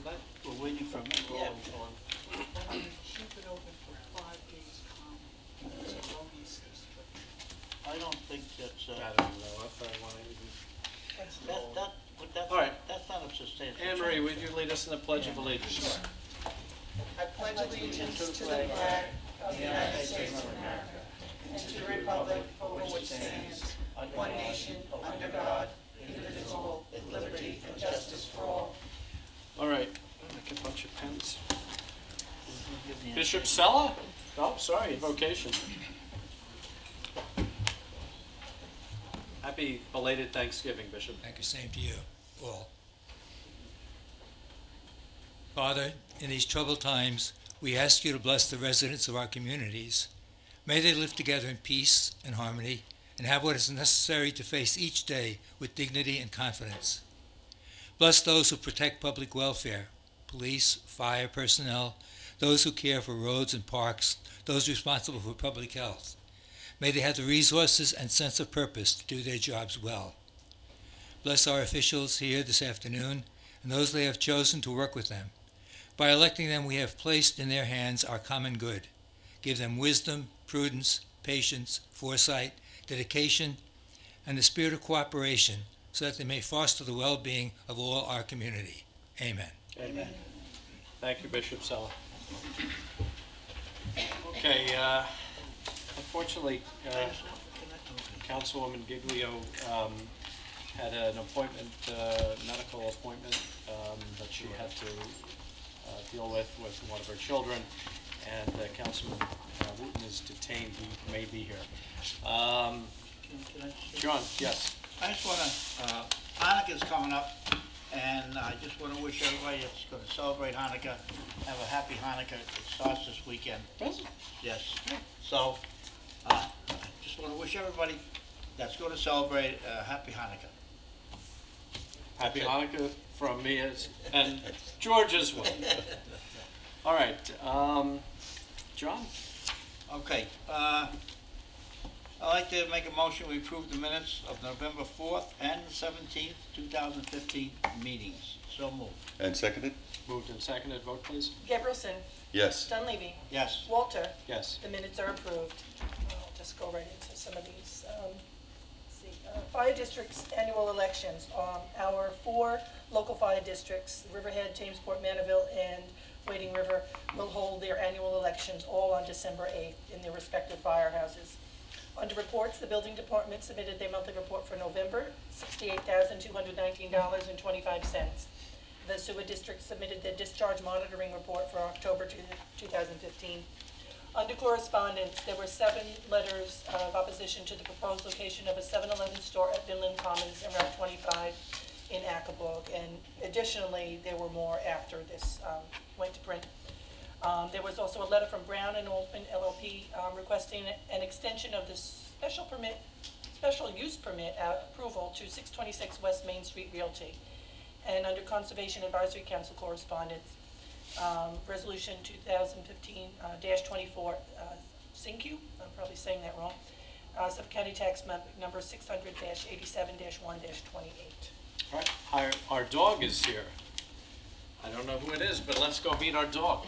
Monday? We're waiting for him. Yeah. Keep it open for 5 days common. So Logie says, but I don't think that's, I don't know if I want to even. that's, All right. that's not a substantial Anne Marie, change. would you lead us in the Pledge of Allegiance? I pledge allegiance to the flag of the United States of America and to the republic for which it stands, one nation, under God, indivisible, with liberty and justice for all. All right, make a bunch of pens. Bishop Sella? Oh, sorry, vocation. Happy belated Thanksgiving, Bishop. Thank you, same to you all. Father, in these troubled times, we ask you to bless the residents of our communities. May they live together in peace and harmony and have what is necessary to face each day with dignity and confidence. Bless those who protect public welfare, police, fire personnel, those who care for roads and parks, those responsible for public health. May they have the resources and sense of purpose to do their jobs well. Bless our officials here this afternoon and those they have chosen to work with them. By electing them, we have placed in their hands our common good. Give them wisdom, prudence, patience, foresight, dedication, and the spirit of cooperation so that they may foster the well-being of all our community. Amen. Amen. Thank you, Bishop Sella. Okay, unfortunately, Councilwoman Giglio had an appointment, medical appointment that she had to deal with one of her children, and Councilman Wooten is detained. He may be here. John, yes. I just wanna, Hanukkah's coming up, and I just wanna wish everybody that's gonna celebrate Hanukkah, have a happy Hanukkah. It starts this weekend. Does it? Yes. So, just wanna wish everybody that's gonna celebrate, happy Hanukkah. Happy Hanukkah from me and George as well. All right, John? Okay, I'd like to make a motion, we approve the minutes of November 4th and 17th, 2015 meetings. So moved. And seconded? Moved and seconded. Vote, please. Gabrielson, Yes. Dunleavy, Yes. Walter. Yes. The minutes are approved. I'll just go right into some of these. Let's see, fire districts annual elections. Our 4 local fire districts, Riverhead, Jamesport, Manaville, and Wading River, will hold their annual elections all on December 8th in their respective firehouses. Under reports, the building department submitted their monthly report for November, $68,219.25. The sewer district submitted their discharge monitoring report for October 2015. Under correspondence, there were 7 letters of opposition to the proposed location of a 7-Eleven store at Vinland Commons and Route 25 in Accabook, and additionally, there were more after this went to print. There was also a letter from Brown and Altman LLP requesting an extension of the special use permit approval to 626 West Main Street Realty. And under Conservation Advisory Council correspondence, Resolution 2015-24, SINQ, I'm probably saying that wrong, Sub-County Tax Map number 600-87-1-28. All right, our dog is here. I don't know who it is, but let's go meet our dog.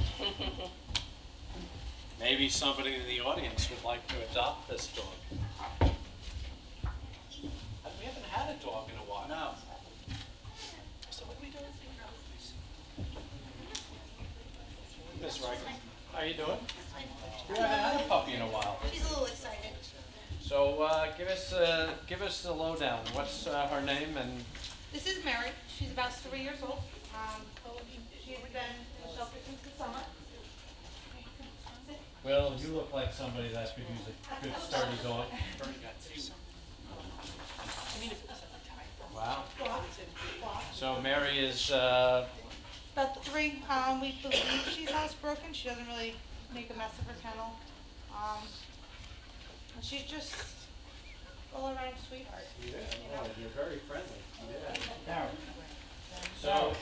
Maybe somebody in the audience would like to adopt this dog. We haven't had a dog in a while. No. So what are we doing? Miss Riker, how you doing? We haven't had a puppy in a while. She's a little excited. So give us the lowdown. What's her name and? This is Mary. She's about 3 years old. She has been in the shelter since the summer. Well, you look like somebody that could use a good sturdy dog. Wow. So Mary is About 3. We believe she's housebroken. She doesn't really make a mess of her kennel. And she's just all around sweetheart. Yeah, oh, you're very friendly. Yeah. Darren. So,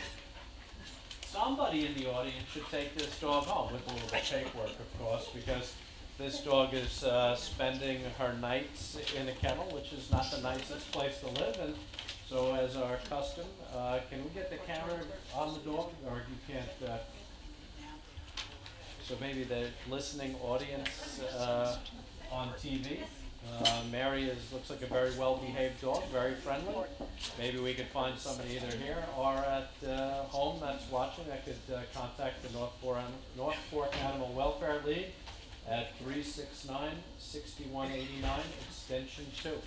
somebody in the audience should take this dog home with a little bit of paperwork, of course, because This dog is spending her nights in a kennel, which is not the nicest place to live, and so as our custom, can we get the camera on the dog, or you can't? So maybe the listening audience on TV. Mary looks like a very well-behaved dog, very friendly. Maybe we could find somebody either here or at home that's watching that could contact the North Fork Animal Welfare League at 369-6189, extension 2.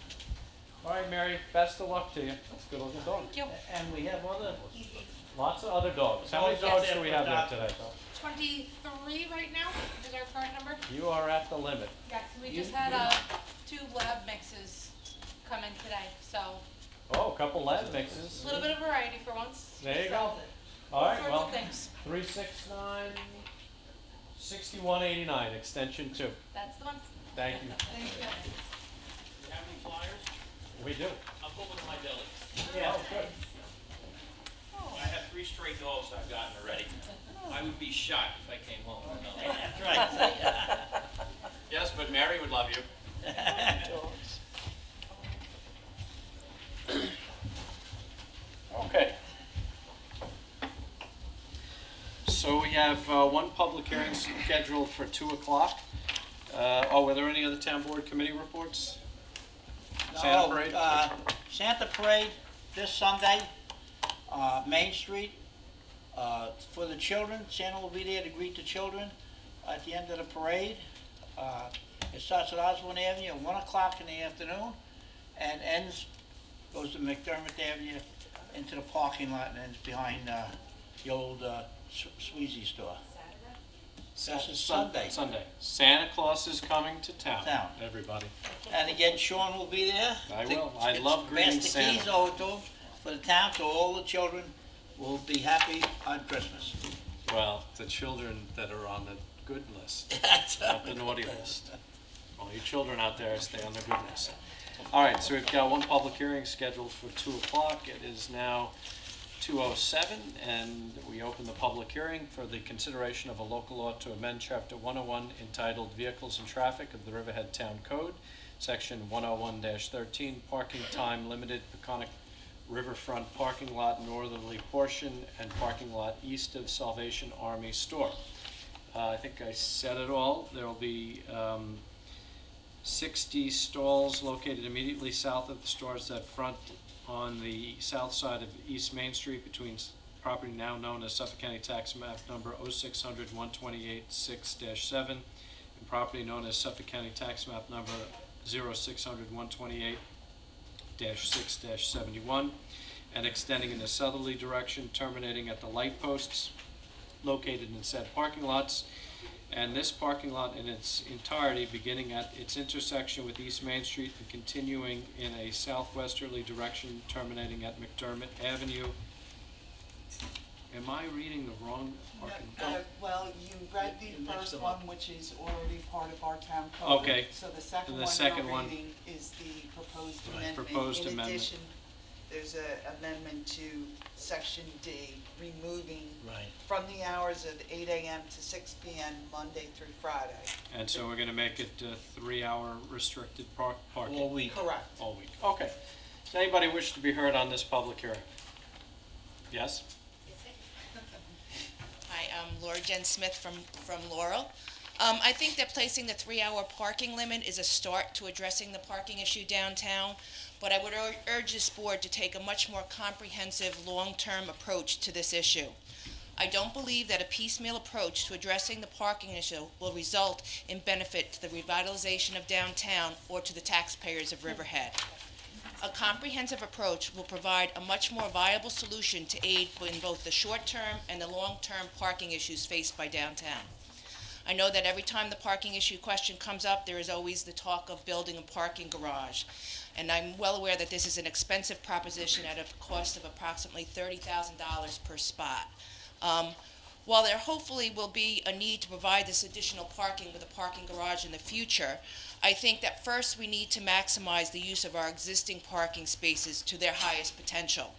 All right, Mary, best of luck to you. That's a good-looking dog. Thank you. And we have Lots of other dogs. How many dogs do we have there today? 23 right now is our current number. You are at the limit. Yes, we just had 2 lab mixes come in today, so Oh, a couple lab mixes. a little bit of variety for once. There you So, go. All right, sorts well, of things. 369-6189, extension 2. That's the one. Thank you. Thank you. You have any flyers? We do. I'll put one in my belly. Yeah, good. I have 3 stray dogs I've gotten already. I would be shocked if I came home with another. That's right. Yes, but Mary would love you. Okay. So we have one public hearing scheduled for 2 o'clock. Were there any other town board committee reports? Santa Parade? Santa Parade this Sunday, Main Street, for the children. Santa will be there to greet the children at the end of the parade. It starts at Osborne Avenue at 1 o'clock in the afternoon and goes to McDermott Avenue into the parking lot and ends behind the old Sweezy store. This is Sunday. Sunday. Santa Claus is coming to town, everybody. And again, Sean will be there. I will. I love greeting Pass the keys Santa. over to him for the town, so all the children will be happy on Christmas. Well, the children that are on the good list, not the naughty list. All you children out there, stay on the good list. All right, so we've got one public hearing scheduled for 2 o'clock. It is now 2:07, and we open the public hearing for the consideration of a local law to amend Chapter 101 entitled Vehicles and Traffic of the Riverhead Town Code, Section 101-13, Parking Time Limited, Peconic Riverfront Parking Lot Northerly Portion, and Parking Lot East of Salvation Army Store. I think I said it all. There will be 60 stalls located immediately south of the stores that front on the south side of East Main Street between property now known as Suffolk County Tax Map Number 0600-128-6-7 and property known as Suffolk County Tax Map Number 0600-128-6-71, and extending in a southerly direction, terminating at the light posts located in said parking lots. And this parking lot in its entirety, beginning at its intersection with East Main Street and continuing in a southwesterly direction, terminating at McDermott Avenue. Am I reading the wrong parking? Well, you read the first one, which is already part of our town code. Okay. So the second And the one second you're one- reading is the proposed Right. amendment. Proposed In amendment. addition, there's an amendment to Section D, removing Right. from the hours of 8 a.m. to 6 p.m. Monday through Friday. And so we're gonna make it 3-hour restricted parking. All week. Correct. All week. Okay. Does anybody wish to be heard on this public hearing? Yes? Hi, I'm Laura Jen Smith from Laurel. I think that placing the 3-hour parking limit is a start to addressing the parking issue downtown, but I would urge this board to take a much more comprehensive, long-term approach to this issue. I don't believe that a piecemeal approach to addressing the parking issue will result in benefit to the revitalization of downtown or to the taxpayers of Riverhead. A comprehensive approach will provide a much more viable solution to aid in both the short-term and the long-term parking issues faced by downtown. I know that every time the parking issue question comes up, there is always the talk of building a parking garage. And I'm well aware that this is an expensive proposition at a cost of approximately $30,000 per spot. While there hopefully will be a need to provide this additional parking with a parking garage in the future, I think that first we need to maximize the use of our existing parking spaces to their highest potential.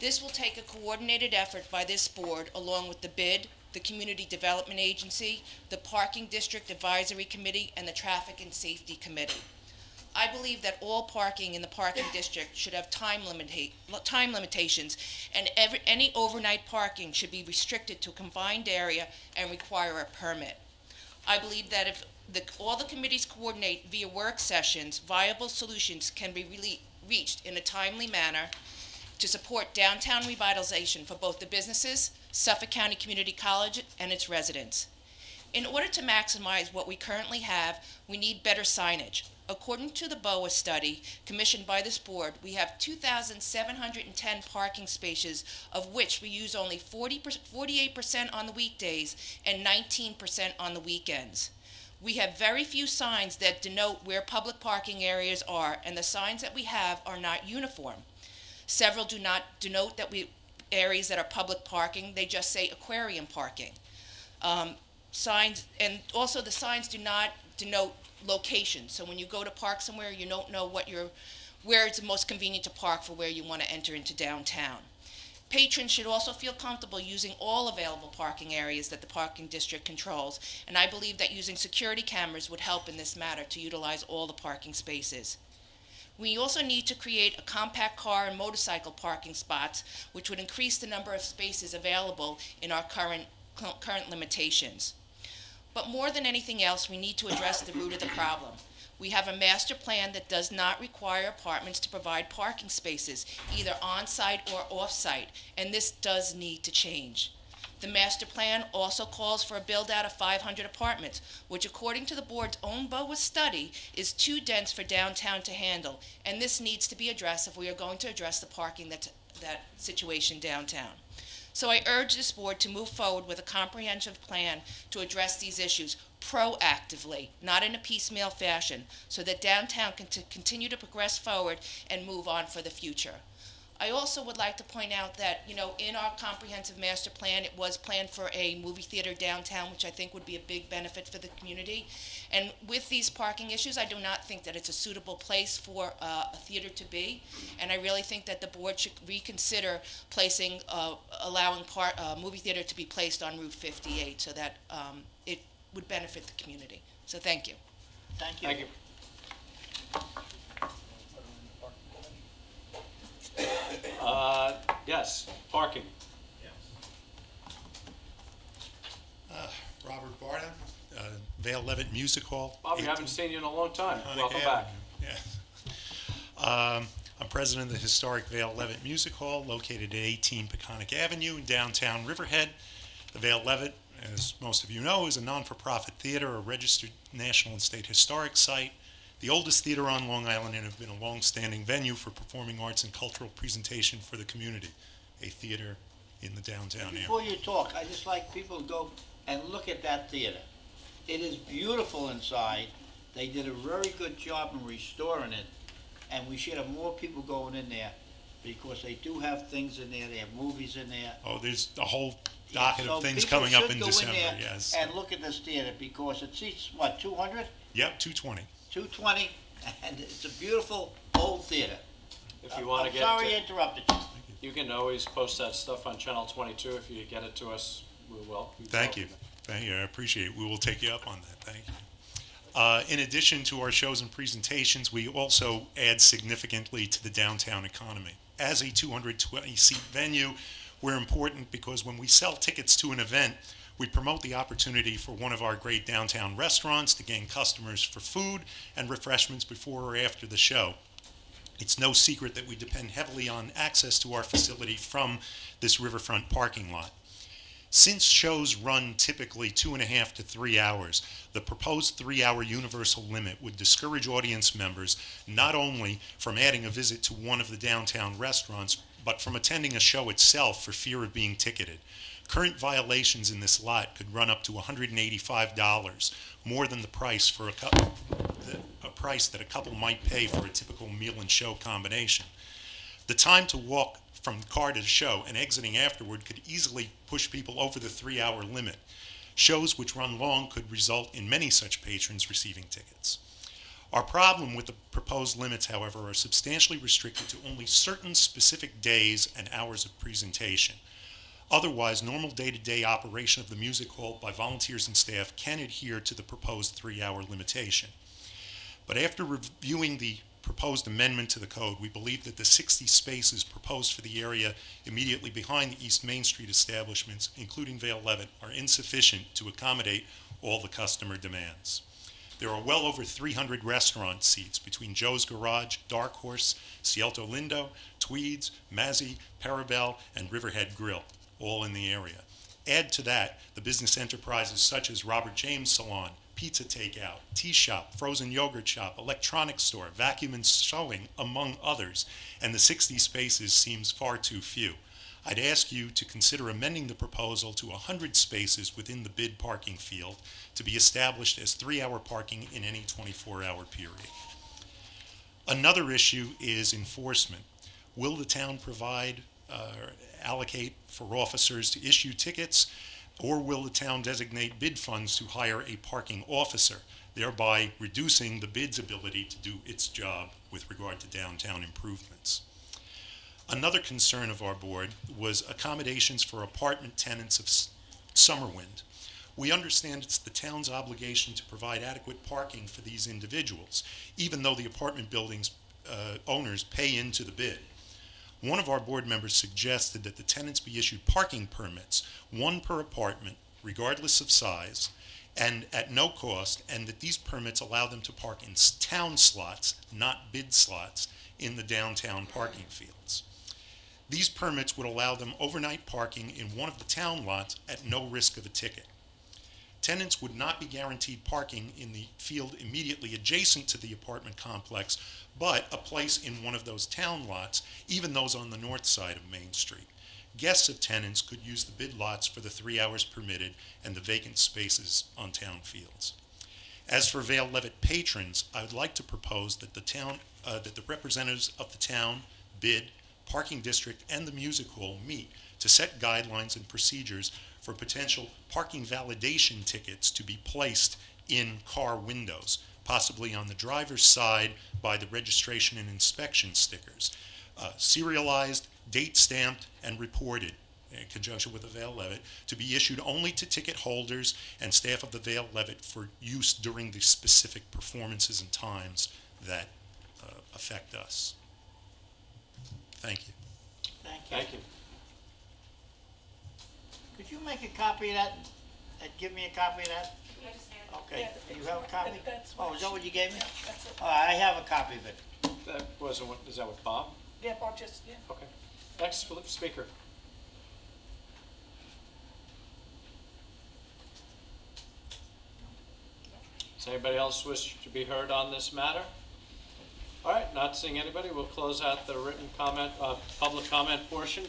This will take a coordinated effort by this board along with the bid, the Community Development Agency, the Parking District Advisory Committee, and the Traffic and Safety Committee. I believe that all parking in the parking district should have time limitations, and any overnight parking should be restricted to a confined area and require a permit. I believe that if all the committees coordinate via work sessions, viable solutions can be reached in a timely manner to support downtown revitalization for both the businesses, Suffolk County Community College, and its residents. In order to maximize what we currently have, we need better signage. According to the BOA study commissioned by this board, we have 2,710 parking spaces, of which we use only 48% on the weekdays and 19% on the weekends. We have very few signs that denote where public parking areas are, and the signs that we have are not uniform. Several do not denote areas that are public parking, they just say aquarium parking. Signs, and also the signs do not denote location. So when you go to park somewhere, you don't know where it's the most convenient to park for where you want to enter into downtown. Patrons should also feel comfortable using all available parking areas that the parking district controls, and I believe that using security cameras would help in this matter to utilize all the parking spaces. We also need to create a compact car and motorcycle parking spots, which would increase the number of spaces available in our current limitations. But more than anything else, we need to address the root of the problem. We have a master plan that does not require apartments to provide parking spaces, either on-site or off-site, and this does need to change. The master plan also calls for a build-out of 500 apartments, which according to the board's own BOA study is too dense for downtown to handle, and this needs to be addressed if we are going to address the parking that situation downtown. So I urge this board to move forward with a comprehensive plan to address these issues proactively, not in a piecemeal fashion, so that downtown can continue to progress forward and move on for the future. I also would like to point out that, in our comprehensive master plan, it was planned for a movie theater downtown, which I think would be a big benefit for the community. And with these parking issues, I do not think that it's a suitable place for a theater to be. And I really think that the board should reconsider allowing movie theater to be placed on Route 58 so that it would benefit the community. So thank you. Thank you. Thank you. Yes, parking. Robert Barta, Vale Levitt Music Hall. Bob, we haven't seen you in a long time. Peconic Welcome back. Yeah. I'm president of the historic Vale Levitt Music Hall, located at 18 Peconic Avenue in downtown Riverhead. The Vale Levitt, as most of you know, is a non-for-profit theater, a registered national and state historic site, the oldest theater on Long Island, and have been a long-standing venue for performing arts and cultural presentation for the community, a theater in the downtown area. Before you talk, I just like people to go and look at that theater. It is beautiful inside. They did a very good job in restoring it, and we should have more people going in there because they do have things in there. They have movies in there. Oh, there's a whole docket So of things people coming up should in go December, there yes. and look at this theater because it seats, what, 200? Yep, 220. 220, and it's a beautiful old theater. If you want to I'm get, sorry I interrupted you. you can always post that stuff on Channel 22. If you get it to us, we will. Thank you. Thank you. I appreciate it. We will take you up on that. Thank you. In addition to our shows and presentations, we also add significantly to the downtown economy. As a 220-seat venue, we're important because when we sell tickets to an event, we promote the opportunity for one of our great downtown restaurants to gain customers for food and refreshments before or after the show. It's no secret that we depend heavily on access to our facility from this riverfront parking lot. Since shows run typically 2.5 to 3 hours, the proposed 3-hour universal limit would discourage audience members not only from adding a visit to one of the downtown restaurants, but from attending a show itself for fear of being ticketed. Current violations in this lot could run up to $185, more than the price for a price that a couple might pay for a typical meal and show combination. The time to walk from the car to the show and exiting afterward could easily push people over the 3-hour limit. Shows which run long could result in many such patrons receiving tickets. Our problem with the proposed limits, however, are substantially restricted to only certain specific days and hours of presentation. Otherwise, normal day-to-day operation of the music hall by volunteers and staff can adhere to the proposed 3-hour limitation. But after reviewing the proposed amendment to the code, we believe that the 60 spaces proposed for the area immediately behind the East Main Street establishments, including Vale Levitt, are insufficient to accommodate all the customer demands. There are well over 300 restaurant seats between Joe's Garage, Dark Horse, Cielto Lindo, Tweeds, Mazzy, Parabel, and Riverhead Grill, all in the area. Add to that the business enterprises such as Robert James Salon, pizza takeout, tea shop, frozen yogurt shop, electronics store, vacuum and sewing, among others, and the 60 spaces seems far too few. I'd ask you to consider amending the proposal to 100 spaces within the bid parking field to be established as 3-hour parking in any 24-hour period. Another issue is enforcement. Will the town provide allocate for officers to issue tickets, or will the town designate bid funds to hire a parking officer, thereby reducing the bid's ability to do its job with regard to downtown improvements? Another concern of our board was accommodations for apartment tenants of Summerwind. We understand it's the town's obligation to provide adequate parking for these individuals, even though the apartment building's owners pay into the bid. One of our board members suggested that the tenants be issued parking permits, one per apartment, regardless of size, and at no cost, and that these permits allow them to park in town slots, not bid slots, in the downtown parking fields. These permits would allow them overnight parking in one of the town lots at no risk of a ticket. Tenants would not be guaranteed parking in the field immediately adjacent to the apartment complex, but a place in one of those town lots, even those on the north side of Main Street. Guests of tenants could use the bid lots for the 3 hours permitted and the vacant spaces on town fields. As for Vale Levitt patrons, I would like to propose that the representatives of the town, bid, parking district, and the music hall meet to set guidelines and procedures for potential parking validation tickets to be placed in car windows, possibly on the driver's side by the registration and inspection stickers, serialized, date stamped, and reported in conjunction with the Vale Levitt, to be issued only to ticket holders and staff of the Vale Levitt for use during the specific performances and times that affect us. Thank you. Thank you. Thank you. Could you make a copy of that and give me a copy of that? Okay, you have a copy? Oh, is that what you gave me? That's it. I have a copy of it. That wasn't what, is that with Bob? Yeah, Bob, just, yeah. Okay. Next speaker. Does anybody else wish to be heard on this matter? All right, not seeing anybody, we'll close out the written comment, public comment portion.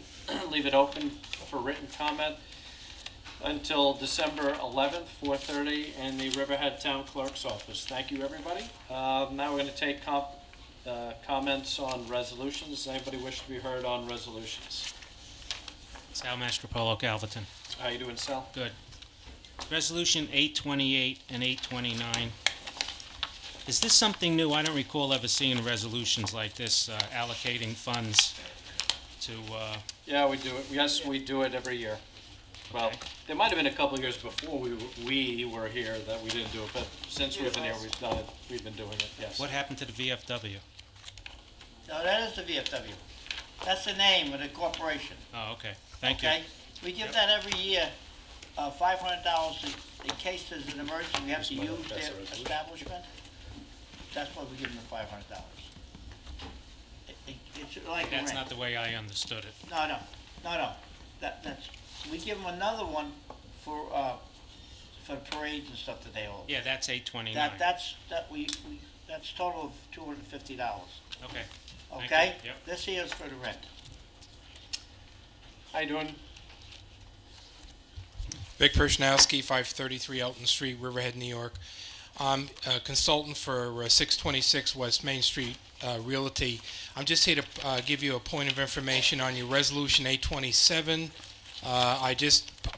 Leave it open for written comment until December 11th, 4:30 in the Riverhead Town Clerk's office. Thank you, everybody. Now we're going to take comments on resolutions. Does anybody wish to be heard on resolutions? Sal Mastropolo, Calverton. How you doing, Sal? Good. Resolution 828 and 829. Is this something new? I don't recall ever seeing resolutions like this allocating funds to... Yeah, we do it. Yes, we do it every year. Well, Okay. there might have been a couple of years before we were here that we didn't do it, but since we've been here, we've done it. We've been doing it, yes. What happened to the VFW? No, that is the VFW. That's the name of the corporation. Oh, okay. Thank you. Okay? We give that every year, $500 in case there's an emergency, we have to use their establishment. That's why we give them the $500. It's like a That's rent. not the way I understood it. No. That's, we give them another one for the parades and stuff that they hold. Yeah, that's 829. That's total of $250. Okay. Thank Okay? you. Yep. This here is for the rent. How you doing? Vic Pershnowski, 533 Elton Street, Riverhead, New York. I'm a consultant for 626 West Main Street Realty. I'm just here to give you a point of information on your Resolution 827.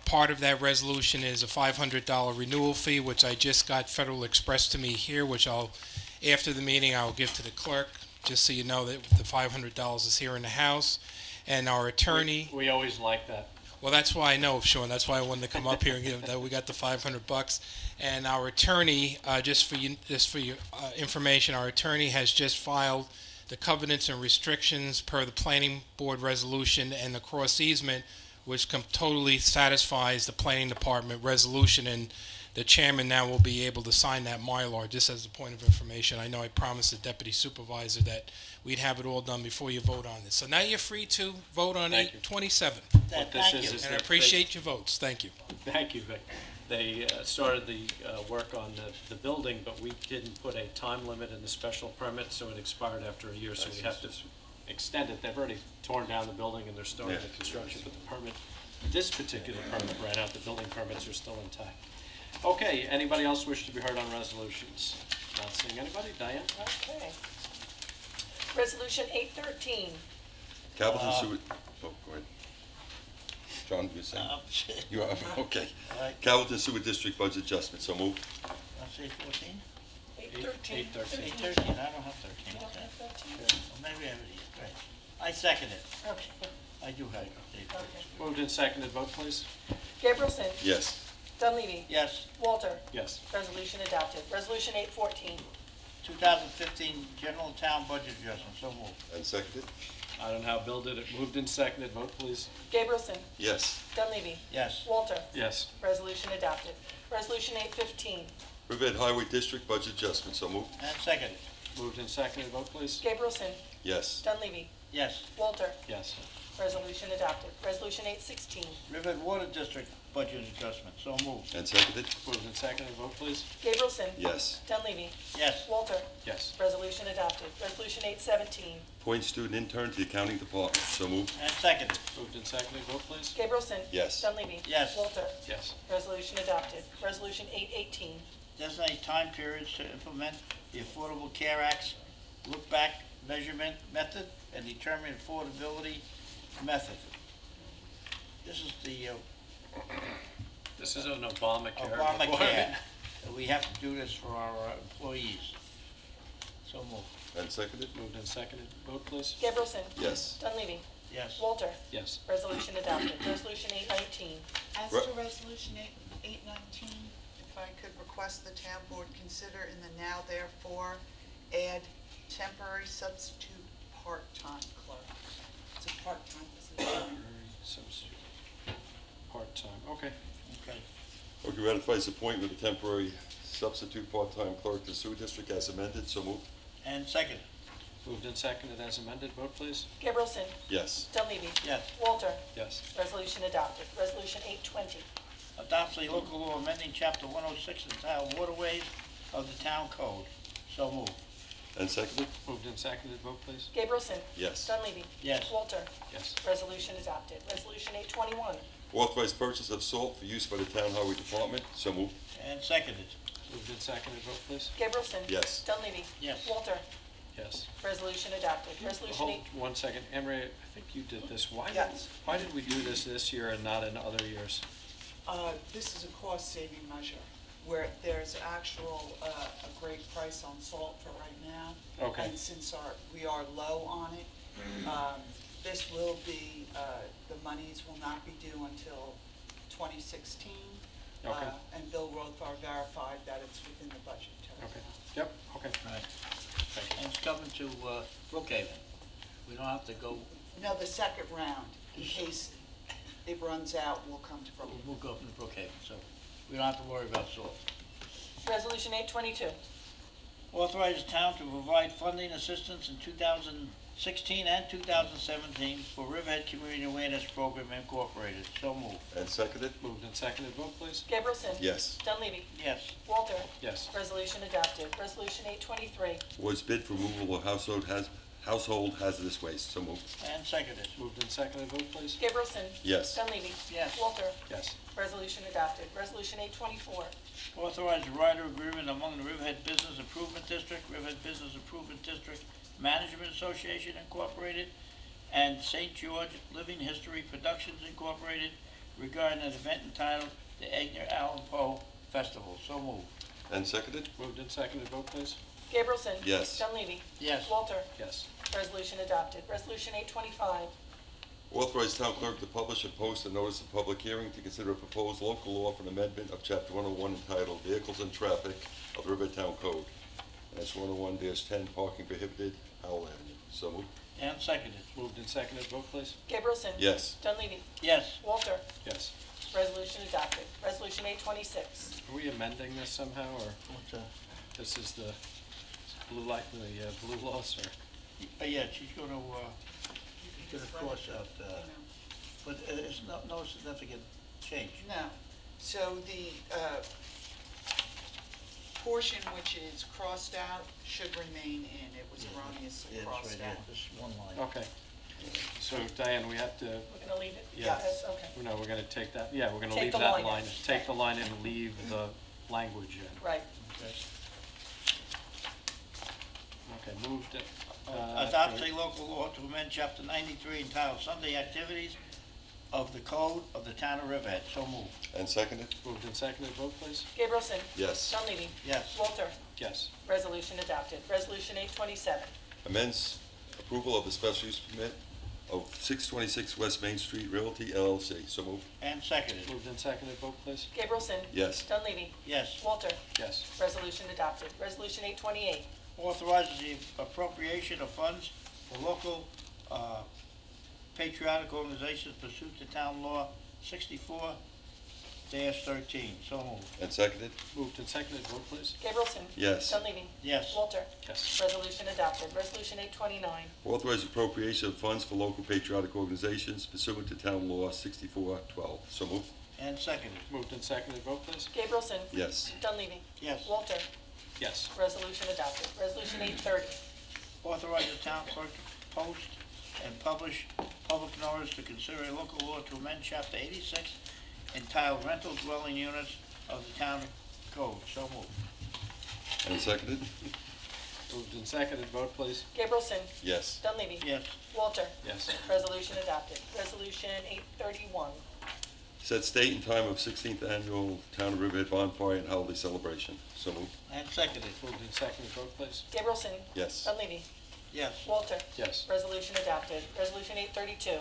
Part of that resolution is a $500 renewal fee, which I just got Federal Express to me here, which after the meeting, I'll give to the clerk, just so you know that the $500 is here in the house. And our attorney... We always like that. Well, that's why I know, Sean. That's why I wanted to come up here and give that we got the $500. And our attorney, just for your information, our attorney has just filed the covenants and restrictions per the planning board resolution and the cross easement, which totally satisfies the planning department resolution. And the chairman now will be able to sign that Mylar. Just as a point of information, I know I promised the deputy supervisor that we'd have it all done before you vote on this. So now you're free to vote on Thank you. 827. What this Thank is you. is And I that appreciate your votes. Thank you. Thank you, Vic. They started the work on the building, but we didn't put a time limit in the special permit, so it expired after a year, so we have to extend it. They've already torn down the building and they're starting the construction, but the permit, this particular permit ran out. The building permits are still intact. Okay, anybody else wish to be heard on resolutions? Not seeing anybody. Diane? Okay. Resolution 813. Capital Sewer, oh, go ahead. John, you're saying? You are, okay. All right. Capital Sewer District Budget Adjustment, so moved. Let's say 14? 813. 813. 13, I don't have 13. You don't Okay. have 13? Well, maybe I have it, right. I second it. Okay. I do have it. Okay. Moved and seconded. Vote, please. Gabrielson. Yes. Dunleavy. Yes, Walter. Yes. Resolution adopted. Resolution 814. 2015 general town budget adjustment, so moved. And seconded? I don't know how Bill did it. Moved and seconded. Vote, please. Gabrielson. Yes. Dunleavy. Yes, Walter. Yes. Resolution adopted. Resolution 815. Riverhead Highway District Budget Adjustment, so moved. and second. Moved and seconded. Vote, please. Gabrielson. Yes. Dunleavy. Yes, Walter. Yes. Resolution adopted. Resolution 816. Riverhead Water District budget adjustment, so moved. And seconded? Moved and seconded. Vote, please. Gabrielson. Yes. Dunleavy. Yes, Walter. Yes. Resolution adopted. Resolution 817. Appoint student intern to the accounting department, so moved. and second. Moved and seconded. Vote, please. Gabrielson. Yes. Dunleavy. Yes. Walter. Yes. Resolution adopted. Resolution 818. Designate time periods to implement the Affordable Care Act's look-back measurement method and determine affordability method. This is the This is an Obamacare. Obamacare. requirement. We have to do this for our employees. So moved. And seconded? Moved and seconded. Vote, please. Gabrielson. Yes. Dunleavy. Yes, Walter. Yes. Resolution adopted. Resolution 819. As Re- to Resolution 819, if I could request the town board consider in the now therefore add temporary substitute part-time clerk. It's a part-time position. Substitute. Part-time. Okay. okay. Okay, ratifies appointment of temporary substitute part-time clerk to sewer district as amended, so moved. And second. Moved and seconded as amended. Vote, please. Gabrielson. Yes. Dunleavy. Yes. Walter. Yes. Resolution adopted. Resolution 820. Adopts a local law amending chapter 106 of the town waterways of the town code. So moved. And seconded? Moved and seconded. Vote, please. Gabrielson. Yes. Dunleavy. Yes. Walter. Yes. Resolution adopted. Resolution 821. Authorize purchase of salt for use by the town highway department, so moved. And seconded. Moved and seconded. Vote, please. Gabrielson. Yes. Dunleavy. Yes. Walter. Yes. Resolution adopted. Resolution Hold 8. 1 second. Emery, I think you did this. Yes. Why did we do this year and not in other years? This is a cost-saving measure where there's actual, a great price on salt for right now. Okay. And since we are low on it, this will be, the monies will not be due until 2016. Okay. And Bill Rothar verified that it's within the budget. Okay. Yep. Okay. Right. Thank you. And it's coming to Brookhaven. We don't have to go, No, the second round, in case it runs out, we'll come to Brooklyn. we'll go up to Brookhaven, so we don't have to worry about salt. Resolution 822. Authorize the town to provide funding assistance in 2016 and 2017 for Riverhead Community Awareness Program Incorporated. So moved. And seconded? Moved and seconded. Vote, please. Gabrielson. Yes. Dunleavy. Yes. Walter. Yes. Resolution adopted. Resolution 823. Was bid for removal of household hazardous waste, so moved. And seconded. Moved and seconded. Vote, please. Gabrielson. Yes. Dunleavy. Yes. Walter. Yes. Resolution adopted. Resolution 824. Authorize a rider agreement among the Riverhead Business Improvement District, Riverhead Business Improvement District Management Association Incorporated, and St. George Living History Productions Incorporated regarding an event entitled the Edgar Allan Poe Festival. So moved. And seconded? Moved and seconded. Vote, please. Gabrielson. Yes. Dunleavy. Yes. Walter. Yes. Resolution adopted. Resolution 825. Authorize town clerk to publish and post a notice of public hearing to consider a proposed local law for an amendment of chapter 101 entitled Vehicles and Traffic of the Rivertown Code. And that's 101-10, parking prohibited, Howell Avenue. So moved. And seconded. Moved and seconded, vote please. Gabrielson? Yes. Dunleavy? Yes. Walter? Yes. Resolution adopted. Resolution 826. Are we amending this somehow, or What's, this is the blue light, the blue loss, or? yeah, she's gonna cross out, but it's no significant change. No. So the portion which is crossed out should remain in. It was erroneously Yeah, it's right crossed here, out. this one line. Okay. So Diane, we have to, We're gonna leave it? Yes. Yes, okay. no, we're gonna take that, yeah, we're gonna Take leave the that line in. line, take the line and leave the language in. Right. Okay, moved it. Adopt a local law to amend chapter 93 entitled Sunday Activities of the Code of the Town of Riverhead. So moved. And seconded? Moved and seconded, vote please. Gabrielson? Yes. Dunleavy? Yes. Walter? Yes. Resolution adopted. Resolution 827. Amends approval of the special use permit of 626 West Main Street Realty LLC. So moved. And seconded. Moved and seconded, vote please. Gabrielson? Yes. Dunleavy? Yes. Walter? Yes. Resolution adopted. Resolution 828. Authorizes the appropriation of funds for local patriotic organizations pursuant to Town Law 64-13. So moved. And seconded? Moved and seconded, vote please. Gabrielson? Yes. Dunleavy? Yes. Walter? Yes. Resolution adopted. Resolution 829. Authorize appropriation of funds for local patriotic organizations pursuant to Town Law 64-12. So moved. And seconded. Moved and seconded, vote please. Gabrielson? Yes. Dunleavy? Yes. Walter? Yes. Resolution adopted. Resolution 830. Authorize the town clerk to post and publish public notice to consider a local law to amend chapter 86 entitled Rental Dwelling Units of the Town Code. So moved. And seconded? Moved and seconded, vote please. Gabrielson? Yes. Dunleavy? Yes. Walter? Yes. Resolution adopted. Resolution 831. Set date and time of 16th Annual Town of Riverhead Bonfire and Holiday Celebration. So moved. And seconded. Moved and seconded, vote please. Gabrielson? Yes. Dunleavy? Yes. Walter? Yes. Resolution adopted. Resolution 832.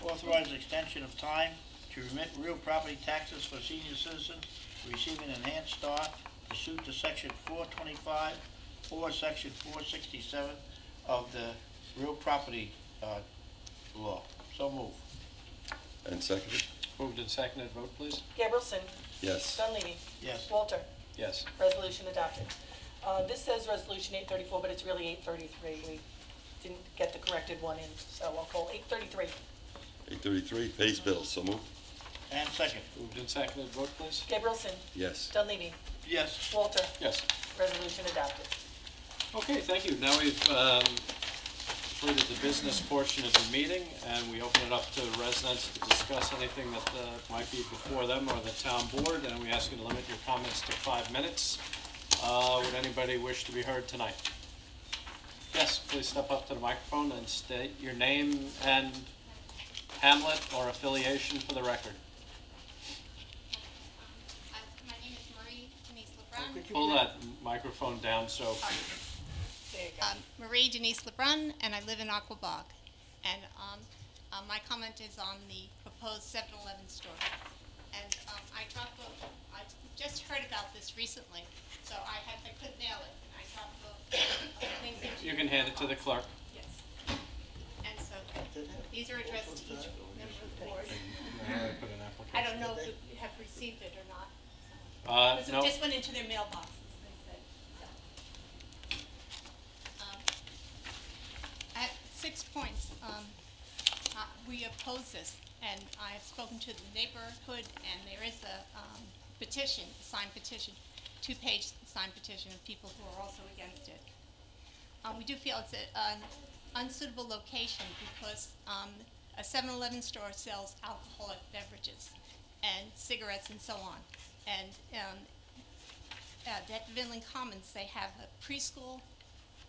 Authorize extension of time to remit real property taxes for senior citizens receiving enhanced start pursuant to section 425 or section 467 of the real property law. So move. And seconded? Moved and seconded, vote please. Gabrielson? Yes. Dunleavy? Yes. Walter? Yes. Resolution adopted. This says Resolution 834, but it's really 833. We didn't get the corrected one in, so I'll call 833. 833, pays bills. So moved. And second. Moved and seconded, vote please. Gabrielson? Yes. Dunleavy? Yes. Walter? Yes. Resolution adopted. Okay, thank you. Now we've completed the business portion of the meeting, and we open it up to residents to discuss anything that might be before them or the town board, and we ask you to limit your comments to 5 minutes. Would anybody wish to be heard tonight? Yes, please step up to the microphone and state your name and hamlet or affiliation for the record. My name is Marie Denise Lebrun. Pull that microphone down so. There you go. Marie Denise Lebrun, and I live in Aquabog. And my comment is on the proposed 7-Eleven store. And I just heard about this recently, so I couldn't nail it. And I dropped the things into You can hand it to the clerk. Yes. And so these are addressed to each member of the board. Put an application. I don't know if you have received it or not. So No. it just went into their mailboxes, they said. So. I have 6 points. We oppose this, and I have spoken to the neighborhood, and there is a petition, a signed petition, 2-page signed petition of people who are also against it. We do feel it's an unsuitable location because a 7-Eleven store sells alcoholic beverages and cigarettes and so on. And at the Vinland Commons, they have a preschool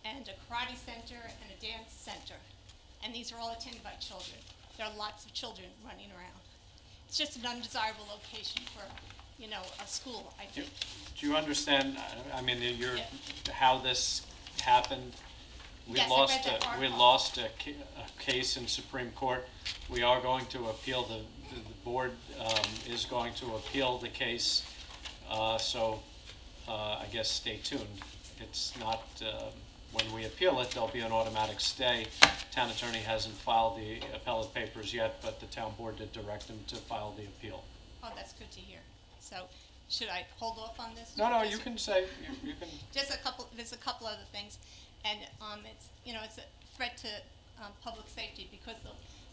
and a karate center and a dance center. And these are all attended by children. There are lots of children running around. It's just an undesirable location for, a school, I think. Do you understand, I mean, Yeah. how this happened? We Yes, I lost, read that we article. lost a case in Supreme Court. We are going to appeal, the board is going to appeal the case, so I guess stay tuned. It's not, when we appeal it, there'll be an automatic stay. Town attorney hasn't filed the appellate papers yet, but the town board did direct him to file the appeal. Oh, that's good to hear. So, should I hold off on this? No, Just- you can say, you can. There's a couple other things, and it's a threat to public safety because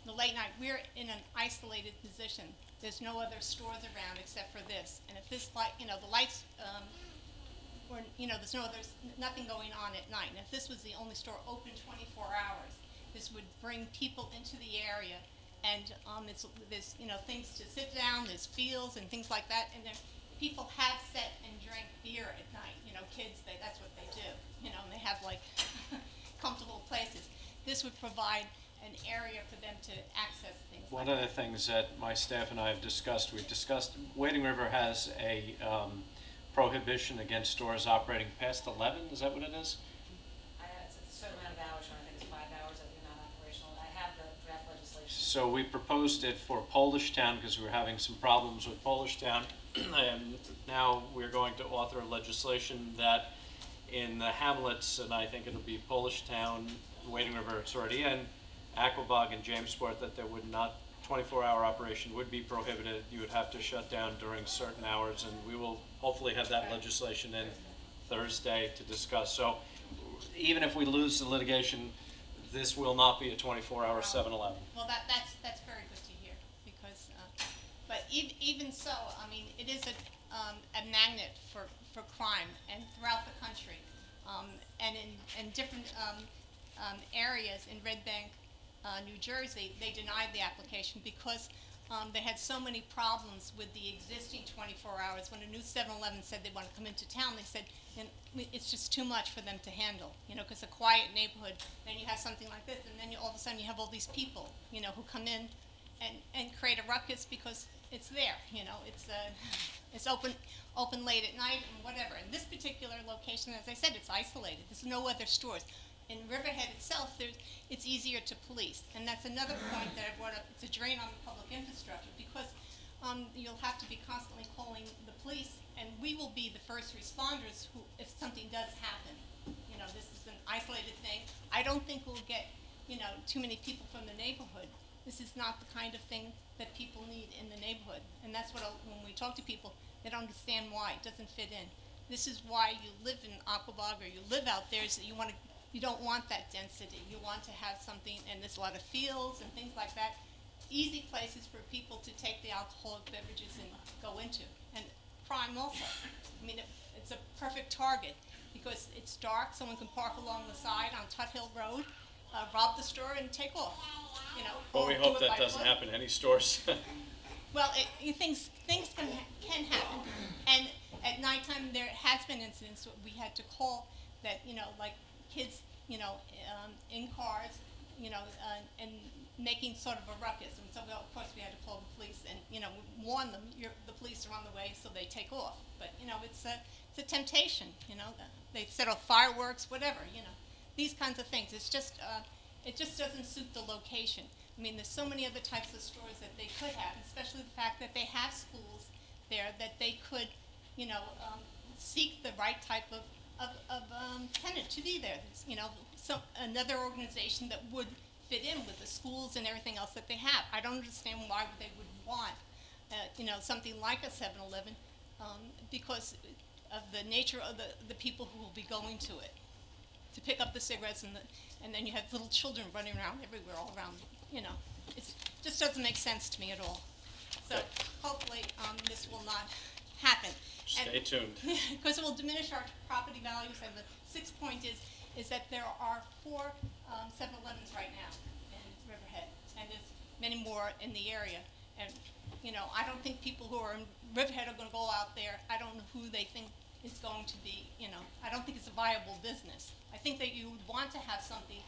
the late night, we're in an isolated position. There's no other stores around except for this, and if this light, the lights, or there's nothing going on at night. And if this was the only store open 24 hours, this would bring people into the area, and there's things to sit down, there's fields and things like that, and people have sat and drank beer at night. Kids, that's what they do. And they have like comfortable places. This would provide an area for them to access things. One of the things that my staff and I have discussed, Wading River has a prohibition against stores operating past 11, is that what it is? It's a certain amount of hours, I think it's 5 hours that you're not operational. I have the draft legislation. So we proposed it for Polish Town because we were having some problems with Polish Town. And now we're going to author legislation that in the hamlets, and I think it'll be Polish Town, Wading River, it's already in, Aquabog and Jamesport, that there would not, 24-hour operation would be prohibited. You would have to shut down during certain hours, and we will hopefully have that legislation in Thursday to discuss. So even if we lose the litigation, this will not be a 24-hour 7-Eleven. Well, that's very good to hear because, but even so, I mean, it is a magnet for crime and throughout the country, and in different areas in Red Bank, New Jersey, they denied the application because they had so many problems with the existing 24 hours. When a new 7-Eleven said they want to come into town, they said it's just too much for them to handle, because a quiet neighborhood, then you have something like this, and then all of a sudden you have all these people, who come in and create a ruckus because it's there, it's open late at night and whatever. In this particular location, as I said, it's isolated. There's no other stores. In Riverhead itself, it's easier to police, and that's another point that I brought up. It's a drain on the public infrastructure because you'll have to be constantly calling the police, and we will be the first responders who, if something does happen. This is an isolated thing. I don't think we'll get, too many people from the neighborhood. This is not the kind of thing that people need in the neighborhood, and that's what when we talk to people, they don't understand why it doesn't fit in. This is why you live in Aquabog or you live out there, is that you don't want that density. You want to have something, and there's a lot of fields and things like that. Easy places for people to take the alcoholic beverages and go into. And crime also. I mean, it's a perfect target because it's dark. Someone can park along the side on Tut Hill Road, rob the store, and take off. Well, we or hope do it that by doesn't foot. happen in any stores. Well, things can happen, and at nighttime there has been incidents where we had to call that like kids in cars and making sort of a ruckus, and so of course we had to call the police and warn them the police are on the way, so they take off. But it's a temptation. They set off fireworks, whatever. These kinds of things. It's just it just doesn't suit the location. I mean, there's so many other types of stores that they could have, especially the fact that they have schools there that they could, seek the right type of tenant to be there. There's, another organization that would fit in with the schools and everything else that they have. I don't understand why they would want, something like a 7-Eleven, because of the nature of the people who will be going to it, to pick up the cigarettes and then you have little children running around everywhere, all around. It just doesn't make sense to me at all. So hopefully this will not happen. Stay tuned. Because it will diminish our property values, and the sixth point is that there are 4 7-Elevens right now in Riverhead, and there's many more in the area. And I don't think people who are in Riverhead are going to go out there. I don't know who they think is going to be. I don't think it's a viable business. I think that you would want to have something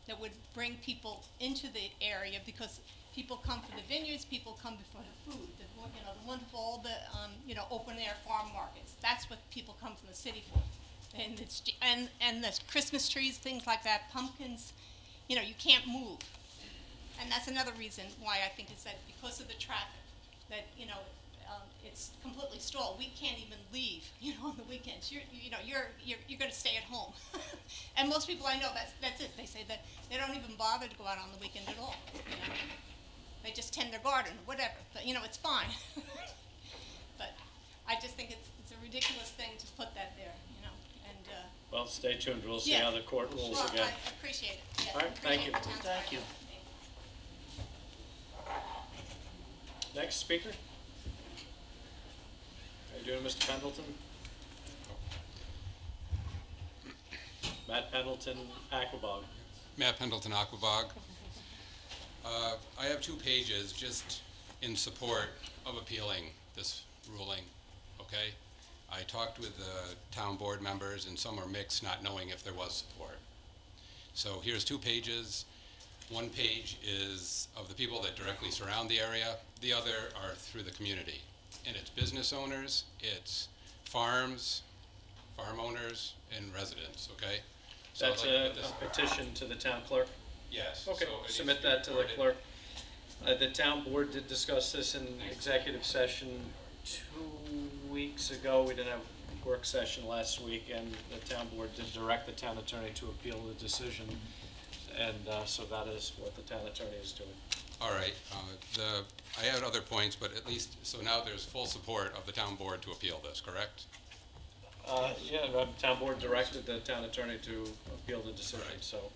that would bring people into the area, because people come for the vineyards, people come for the food, the wonderful, all the open air farm markets. That's what people come from the city for. And and the Christmas trees, things like that, pumpkins, you know, you can't move. And that's another reason why I think is that because of the traffic, that, you know, it's completely stalled. We can't even leave, you know, on the weekends. You're going to stay at home. And most people I know, that's it. They say that they don't even bother to go out on the weekend at all. You know? They just tend their garden, whatever. But, you know, it's fine. But I just think it's a ridiculous thing to put that there, you know. And Well, stay tuned. We'll see yeah. how the court rules Well, again. I appreciate it. Yes, All right, thank you. appreciate the town's Thank you. Next speaker. How you doing, Mr. Pendleton? Matt Pendleton, Aquabog. Matt Pendleton, Aquabog. I have 2 pages just in support of appealing this ruling, okay? I talked with the town board members, and some are mixed, not knowing if there was support. So here's 2 pages. 1 page is of the people that directly surround the area. The other are through the community. And it's business owners, it's farms, farm owners, and residents, okay? So That's I'd like a to put this- petition to the town clerk. Yes. Okay, so it needs submit to be that to the reported. clerk. The town board did discuss this in executive session 2 weeks ago. We didn't have a work session last week, and the town board did direct the town attorney to appeal the decision. And so that is what the town attorney is doing. All right, I had other points, but at least, so now there's full support of the town board to appeal this, correct? Yeah, the town board directed the town attorney to appeal the decision, Right. so.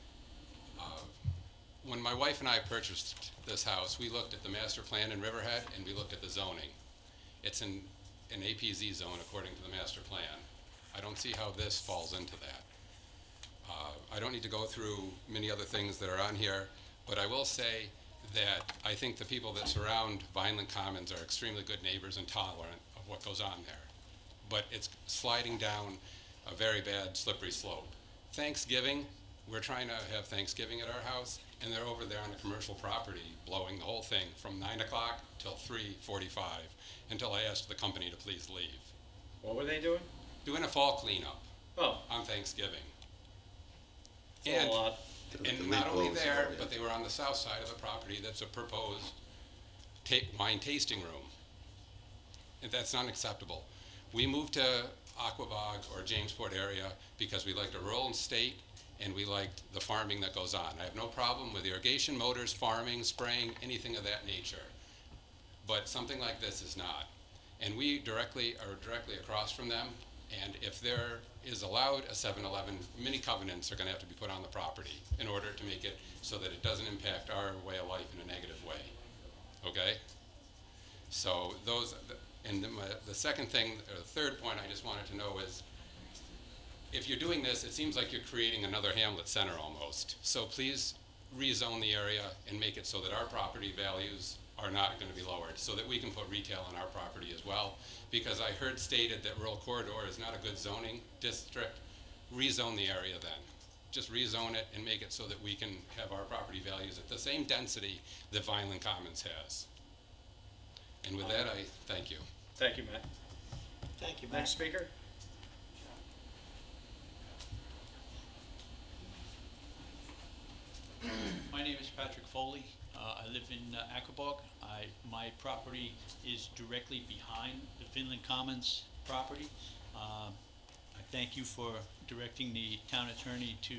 When my wife and I purchased this house, we looked at the master plan in Riverhead, and we looked at the zoning. It's in an APZ zone according to the master plan. I don't see how this falls into that. I don't need to go through many other things that are on here, but I will say that I think the people that surround Vineland Commons are extremely good neighbors and tolerant of what goes on there. But it's sliding down a very bad slippery slope. Thanksgiving, we're trying to have Thanksgiving at our house, and they're over there on a commercial property blowing the whole thing from 9 o'clock till 3:45 until I asked the company to please leave. What were they doing? Doing a fall cleanup Oh, on Thanksgiving. it's a lot. And not only there, but they were on the south side of the property that's a proposed wine tasting room. And that's not acceptable. We moved to Aquabog or Jamesport area because we liked a rural state and we liked the farming that goes on. I have no problem with irrigation, motors, farming, spraying, anything of that nature. But something like this is not. And we are directly across from them. And if there is allowed a 7-Eleven, many covenants are going to have to be put on the property in order to make it so that it doesn't impact our way of life in a negative way. Okay? So those, and the second thing, or the third point I just wanted to know is, if you're doing this, it seems like you're creating another Hamlet Center almost. So please rezone the area and make it so that our property values are not going to be lowered, so that we can put retail on our property as well. Because I heard stated that rural corridor is not a good zoning district. Rezone the area then. Just rezone it and make it so that we can have our property values at the same density that Vineland Commons has. And with that, I thank you. Thank you, Matt. Thank you, Matt. Next speaker? My name is Patrick Foley. I live in Aquabog. My property is directly behind the Finland Commons property. I thank you for directing the town attorney to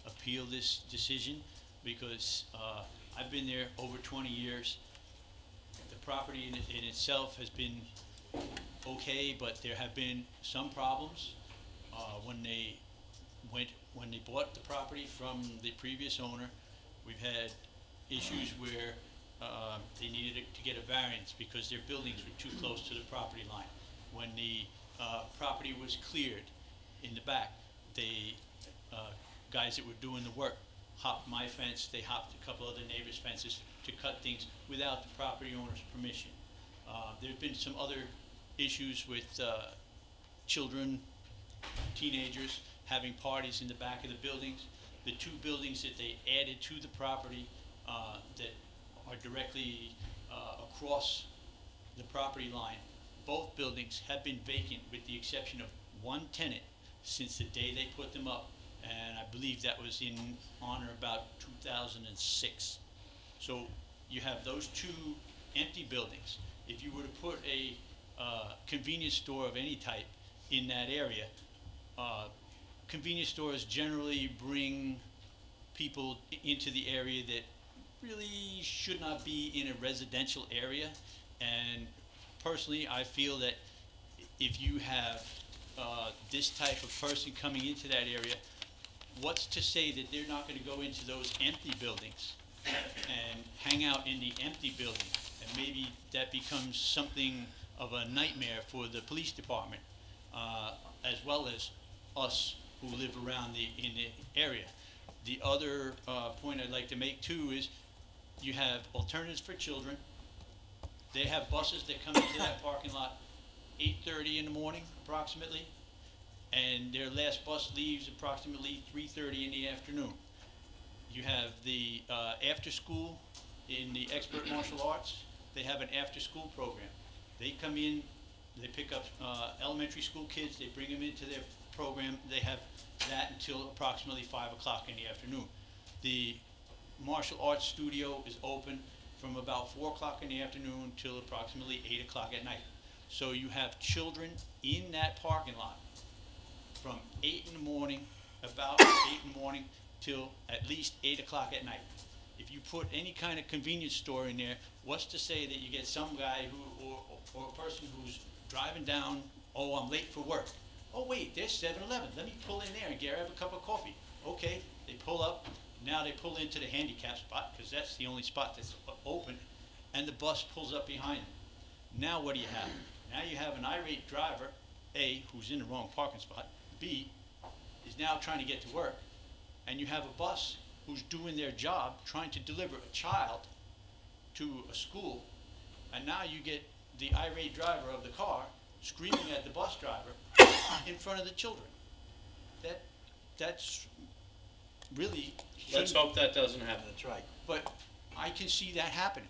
appeal this decision because I've been there over 20 years. The property in itself has been okay, but there have been some problems when they bought the property from the previous owner. We've had issues where they needed to get a variance because their buildings were too close to the property line. When the property was cleared in the back, the guys that were doing the work hopped my fence, they hopped a couple other neighbors' fences to cut things without the property owner's permission. There have been some other issues with children, teenagers, having parties in the back of the buildings. The 2 buildings that they added to the property that are directly across the property line, both buildings have been vacant with the exception of one tenant since the day they put them up, and I believe that was in honor about 2006. So you have those two empty buildings. If you were to put a convenience store of any type in that area, convenience stores generally bring people into the area that really should not be in a residential area. And personally, I feel that if you have this type of person coming into that area, what's to say that they're not going to go into those empty buildings and hang out in the empty building? And maybe that becomes something of a nightmare for the police department, as well as us who live around in the area. The other point I'd like to make too is you have alternatives for children. They have buses that come into that parking lot 8:30 in the morning approximately, and their last bus leaves approximately 3:30 in the afternoon. You have the after school in the expert martial arts. They have an after school program. They come in, they pick up elementary school kids, they bring them into their program. They have that until approximately 5 o'clock in the afternoon. The martial arts studio is open from about 4 o'clock in the afternoon till approximately 8 o'clock at night. So you have children in that parking lot from 8 in the morning, about 8 in the morning, till at least 8 o'clock at night. If you put any kind of convenience store in there, what's to say that you get some guy who, or a person who's driving down, oh, I'm late for work. Oh, wait, there's 7-Eleven. Let me pull in there and grab a cup of coffee. Okay, they pull up. Now they pull into the handicap spot, because that's the only spot that's open, and the bus pulls up behind them. Now what do you have? Now you have an irate driver, A, who's in the wrong parking spot, B, is now trying to get to work, and you have a bus who's doing their job, trying to deliver a child to a school, and now you get the irate driver of the car screaming at the bus driver in front of the children. That's really Let's hope that doesn't happen. That's right. But I can see that happening.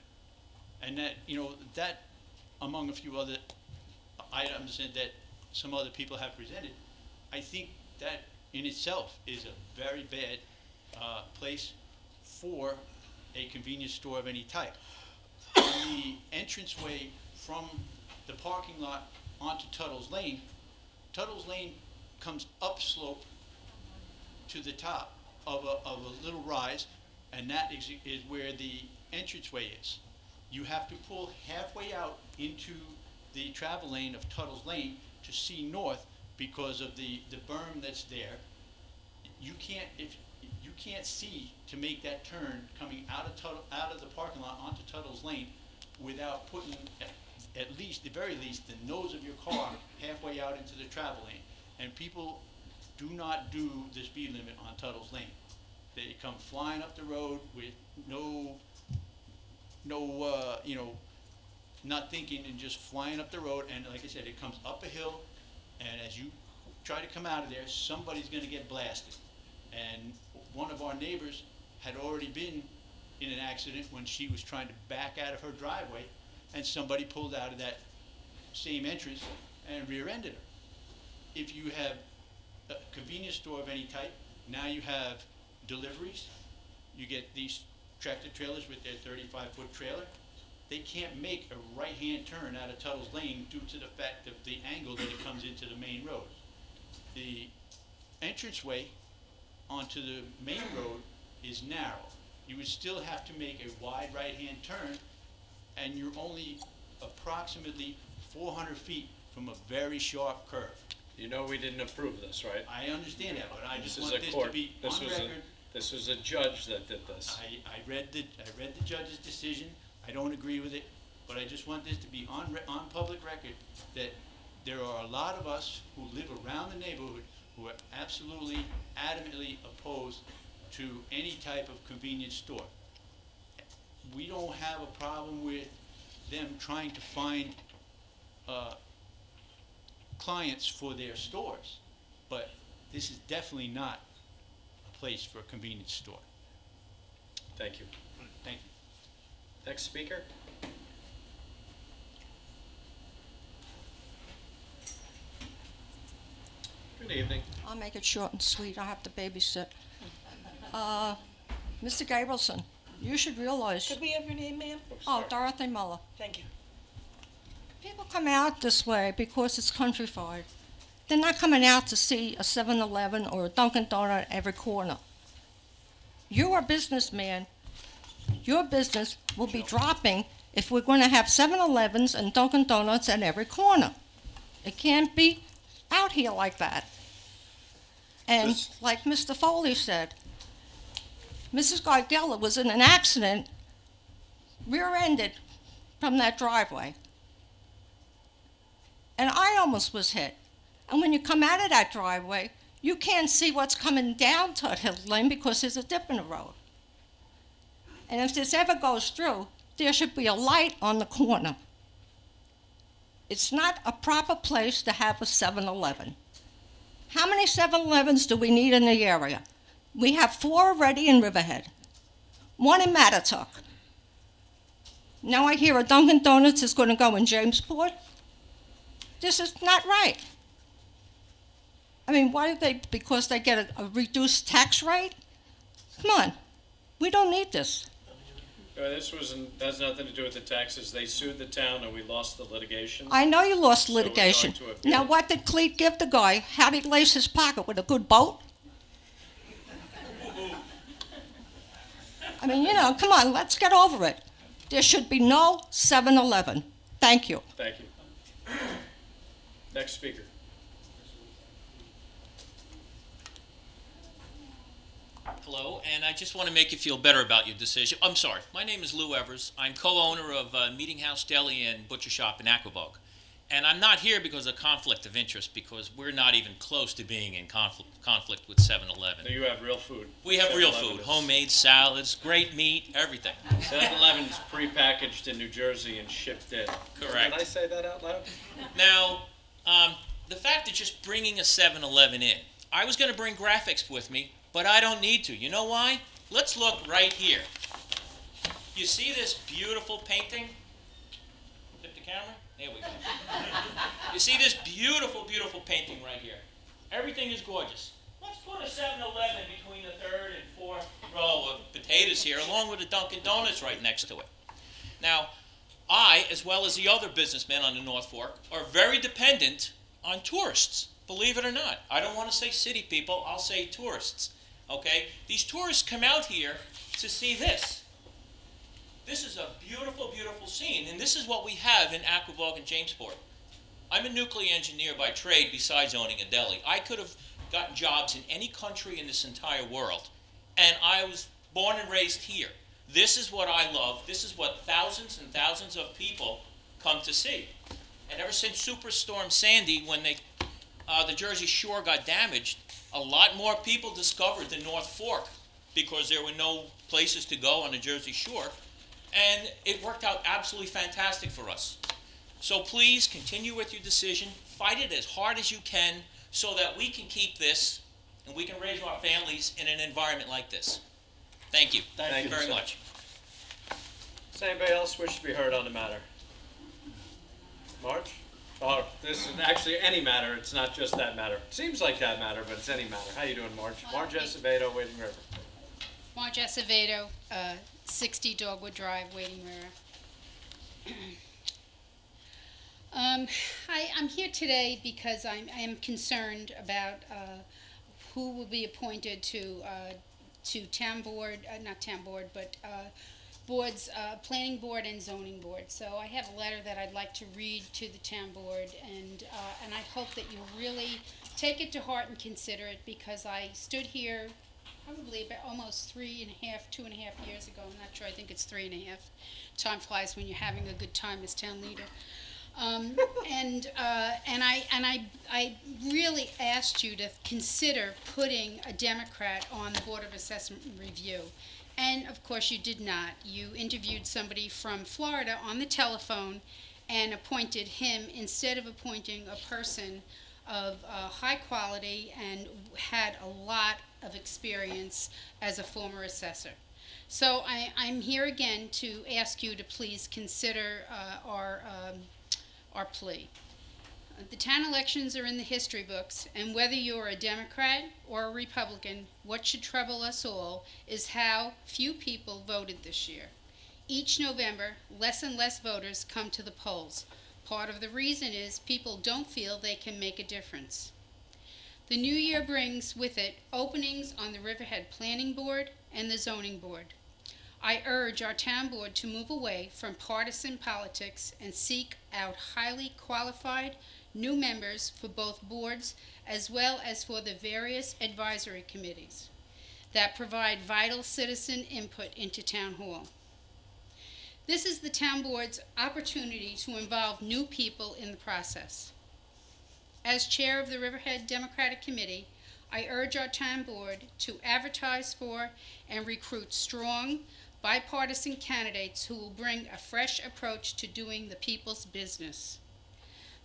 And that, that among a few other items that some other people have presented, I think that in itself is a very bad place for a convenience store of any type. On the entranceway from the parking lot onto Tuttle's Lane comes upslope to the top of a little rise, and that is where the entranceway is. You have to pull halfway out into the travel lane of Tuttle's Lane to see north because of the berm that's there. You can't see to make that turn coming out of the parking lot onto Tuttle's Lane without putting at least, the very least, the nose of your car halfway out into the travel lane. And people do not do the speed limit on Tuttle's Lane. They come flying up the road with no, not thinking, and just flying up the road. And like I said, it comes up a hill, and as you try to come out of there, somebody's going to get blasted. And one of our neighbors had already been in an accident when she was trying to back out of her driveway, and somebody pulled out of that same entrance and rear-ended her. If you have a convenience store of any type, now you have deliveries. You get these tractor trailers with their 35-foot trailer. They can't make a right-hand turn out of Tuttle's Lane due to the fact of the angle that it comes into the main road. The entranceway onto the main road is narrow. You would still have to make a wide right-hand turn, and you're only approximately 400 feet from a very sharp curve. You know we didn't approve this, right? I understand that, but I just This is want a this court. to be This on was record. This was a judge that did this. I read the judge's decision. I don't agree with it, but I just want this to be on public record that there are a lot of us who live around the neighborhood who are absolutely adamantly opposed to any type of convenience store. We don't have a problem with them trying to find clients for their stores, but this is definitely not a place for a convenience store. Thank you. Thank you. Next speaker. Good evening. I'll make it short and sweet. I have to babysit. Mr. Gabrielson, you should realize. Could we have your name, ma'am? Oh, Dorothy Muller. Thank you. People come out this way because it's countrified. They're not coming out to see a 7-Eleven or a Dunkin' Donut at every corner. You're a businessman. Your business will be dropping if we're going to have 7-Elevens and Dunkin' Donuts at every corner. It can't be out here like that. And like Mr. Foley said, Mrs. Gardella was in an accident, rear-ended from that driveway. And I almost was hit. And when you come out of that driveway, you can't see what's coming down Tut Hill Lane because there's a dip in the road. And if this ever goes through, there should be a light on the corner. It's not a proper place to have a 7-Eleven. How many 7-Elevens do we need in the area? We have 4 already in Riverhead, 1 in Mattatuck. Now I hear a Dunkin' Donuts is going to go in Jamesport. This is not right. I mean, why did they, because they get a reduced tax rate? Come on, we don't need this. This has nothing to do with the taxes. They sued the town and we lost the litigation. I know you lost So we're litigation. going to appeal. Now, what did Cleet give the guy? How did he lace his pocket? With a good boat? I mean, you know, come on, let's get over it. There should be no 7-Eleven. Thank you. Thank you. Next speaker. Hello, and I just want to make you feel better about your decision. I'm sorry. My name is Lou Evers. I'm co-owner of Meeting House Deli and Butcher Shop in Aquabog. And I'm not here because of conflict of interest, because we're not even close to being in conflict with 7-Eleven. So you have real food. We have real 7-Eleven food, is- homemade salads, great meat, everything. 7-Eleven's prepackaged in New Jersey and shipped in. Correct. Did I say that out loud? Now, the fact of just bringing a 7-Eleven in, I was going to bring graphics with me, but I don't need to. You know why? Let's look right here. You see this beautiful painting? Flip the camera? There we go. You see this beautiful, beautiful painting right here? Everything is gorgeous. Let's put a 7-Eleven between the 3rd and 4th row of potatoes here, along with a Dunkin' Donuts right next to it. Now, I, as well as the other businessmen on the North Fork, are very dependent on tourists, believe it or not. I don't want to say city people, I'll say tourists, okay? These tourists come out here to see this. This is a beautiful, beautiful scene, and this is what we have in Aquabog and Jamesport. I'm a nuclear engineer by trade besides owning a deli. I could have gotten jobs in any country in this entire world, and I was born and raised here. This is what I love. This is what thousands and thousands of people come to see. And ever since Superstorm Sandy, when the Jersey Shore got damaged, a lot more people discovered the North Fork because there were no places to go on the Jersey Shore. And it worked out absolutely fantastic for us. So please continue with your decision. Fight it as hard as you can so that we can keep this and we can raise our families in an environment like this. Thank you. Thank you very sir. much. Does anybody else wish to be heard on the matter? Marge? Oh, this is actually any matter. It's not just that matter. It seems like that matter, but it's any matter. How you doing, Marge? Marge Acevedo, Wading River. Marge Acevedo, 60 Dogwood Drive, Wading River. I'm here today because I am concerned about who will be appointed to town board, not town board, but boards, planning board and zoning board. So I have a letter that I'd like to read to the town board, and I hope that you really take it to heart and consider it, because I stood here probably about almost 2.5 years ago. I'm not sure, I think it's 3.5. Time flies when you're having a good time as town leader. And I really asked you to consider putting a Democrat on the Board of Assessment Review. And of course you did not. You interviewed somebody from Florida on the telephone and appointed him instead of appointing a person of high quality and had a lot of experience as a former assessor. So I'm here again to ask you to please consider our plea. The town elections are in the history books, and whether you're a Democrat or a Republican, what should trouble us all is how few people voted this year. Each November, less and less voters come to the polls. Part of the reason is people don't feel they can make a difference. The new year brings with it openings on the Riverhead Planning Board and the Zoning Board. I urge our town board to move away from partisan politics and seek out highly qualified new members for both boards as well as for the various advisory committees that provide vital citizen input into Town Hall. This is the town board's opportunity to involve new people in the process. As chair of the Riverhead Democratic Committee, I urge our town board to advertise for and recruit strong, bipartisan candidates who will bring a fresh approach to doing the people's business.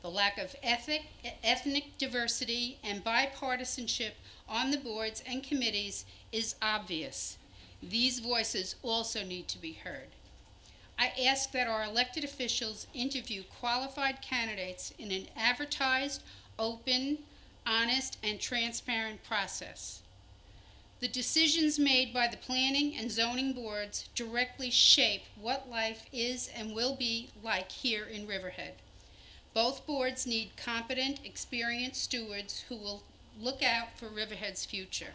The lack of ethnic diversity and bipartisanship on the boards and committees is obvious. These voices also need to be heard. I ask that our elected officials interview qualified candidates in an advertised, open, honest, and transparent process. The decisions made by the planning and zoning boards directly shape what life is and will be like here in Riverhead. Both boards need competent, experienced stewards who will look out for Riverhead's future.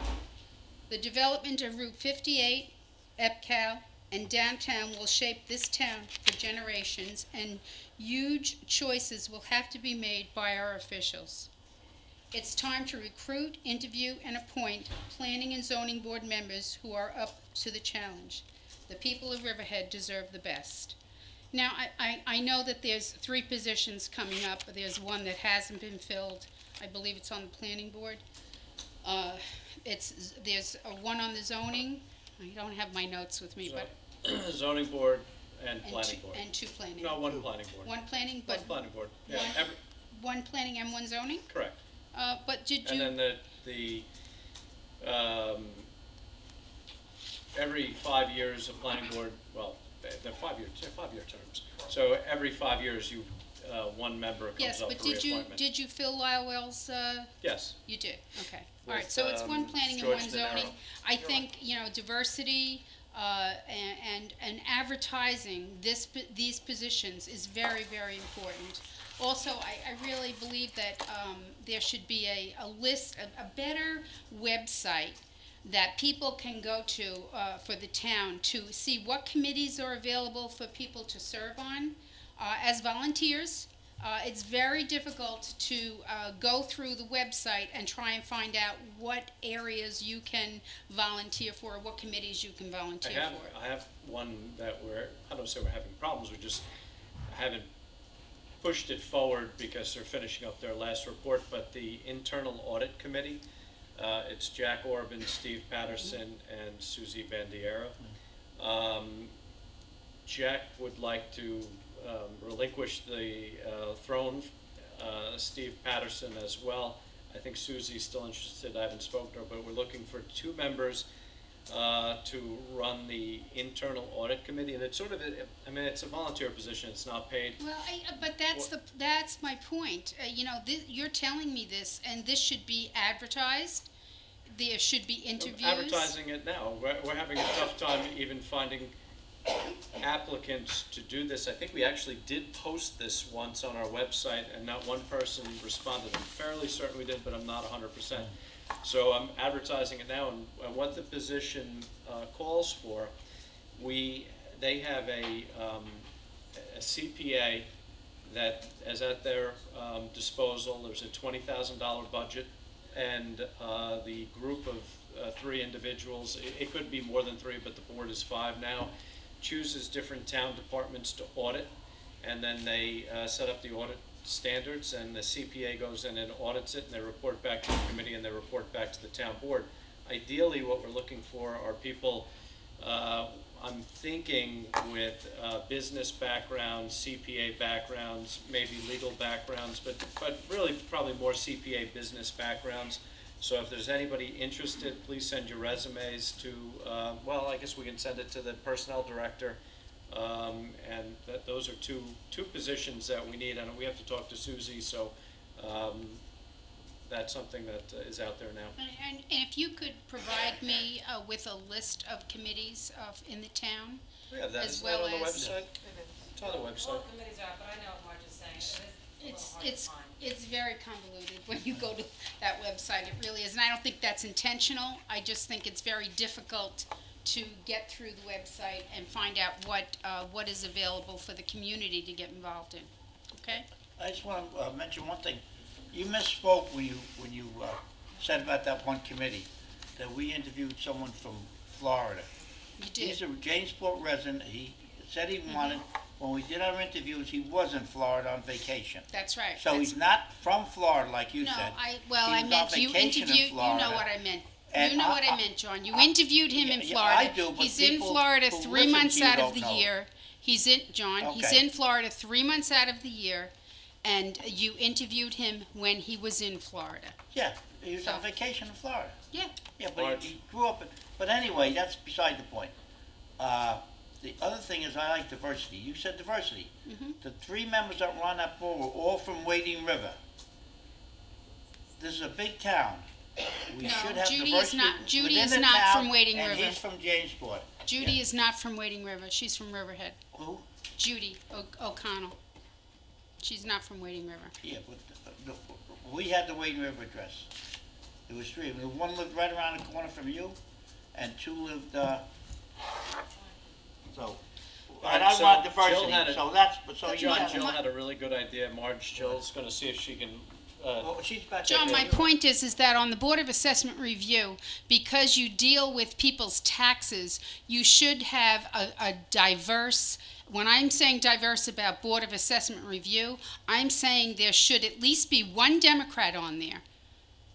The development of Route 58, EPCAL, and downtown will shape this town for generations, and huge choices will have to be made by our officials. It's time to recruit, interview, and appoint planning and zoning board members who are up to the challenge. The people of Riverhead deserve the best. Now, I know that there's 3 positions coming up. There's one that hasn't been filled. I believe it's on the planning board. There's one on the zoning. I don't have my notes with me, but Zoning board and planning board. and 2 planning. No, 1 planning board. 1 planning, but One planning board, yeah, one planning and 1 zoning. correct. But did you? And then every 5 years, a planning board, well, they're 5-year terms. So every 5 years, one member comes Yes, up but for reappointment. did you fill Lyle Wells? Yes. You did. Okay. All With, right. So it's 1 planning and George 1 De zoning. Niro. I think diversity and advertising these positions is very, very important. Also, I really believe that there should be a list, a better website that people can go to for the town to see what committees are available for people to serve on as volunteers. It's very difficult to go through the website and try and find out what areas you can volunteer for, or what committees you can volunteer for. I have one that I don't say we're having problems, we just haven't pushed it forward because they're finishing up their last report, but the Internal Audit Committee, it's Jack Orban, Steve Patterson, and Susie Bandiera. Jack would like to relinquish the throne, Steve Patterson as well. I think Susie's still interested, I haven't spoken to her, but we're looking for 2 members to run the Internal Audit Committee, and it's sort of, it's a volunteer position, it's not paid. Well, but that's my point. You're telling me this, and this should be advertised. There should be interviews. Advertising it now. We're having a tough time even finding applicants to do this. I think we actually did post this once on our website, and not one person responded. I'm fairly certain we did, but I'm not 100%. So I'm advertising it now, and what the position calls for, they have a CPA that is at their disposal. There's a $20,000 budget, and the group of 3 individuals, it could be more than 3, but the board is 5 now, chooses different town departments to audit, and then they set up the audit standards, and the CPA goes in and audits it, and they report back to the committee, and they report back to the town board. Ideally, what we're looking for are people, I'm thinking with business backgrounds, CPA backgrounds, maybe legal backgrounds, but really probably more CPA business backgrounds. So if there's anybody interested, please send your resumes to, well, I guess we can send it to the personnel director. And those are two positions that we need, and we have to talk to Susie, so That's something that is out there now. And if you could provide me with a list of committees in the town, Yeah, that as is well on the as website. It's on the website. All committees are, but I know what Marge is saying. It is a little hard to find. it's very convoluted when you go to that website. It really is, and I don't think that's intentional. I just think it's very difficult to get through the website and find out what is available for the community to get involved in. Okay? I just want to mention one thing. You misspoke when you said about that one committee, that we interviewed someone from Florida. You did. He's a Jamesport resident. He said he wanted, when we did our interviews, he was in Florida on vacation. That's right. So he's not from Florida like you No, said. I He was on meant you vacation in interviewed, you know Florida. what I meant. And You know what I meant, John. You interviewed him in Florida. I do, but He's in people Florida who 3 listen months to you out of don't the know. year. He's in, John, he's Okay. in Florida 3 months out of the year, and you interviewed him when he was in Florida. Yeah, he was So- on vacation in Florida. Yeah. Yeah, but he grew up in, but anyway, that's beside the point. The other thing is I like diversity. You said diversity. The 3 members that were on that board were all from Wading River. This is a big town. We No, should have Judy is diversity not- Judy within is the not town, from Wading and River. he's from Jamesport. Judy is not from Wading River. She's from Riverhead. Who? Judy O'Connell. She's not from Wading River. Yeah, but we had the Wading River address. There was 3. One lived right around the corner from you, and 2 lived, so. And I So want Jill diversity, had a- so that's, so you John, have. Jill had a really good idea. Marge, Jill's going to see if she can. Well, she's back John, there. my point is that on the Board of Assessment Review, because you deal with people's taxes, you should have a diverse, when I'm saying diverse about Board of Assessment Review, I'm saying there should at least be one Democrat on there.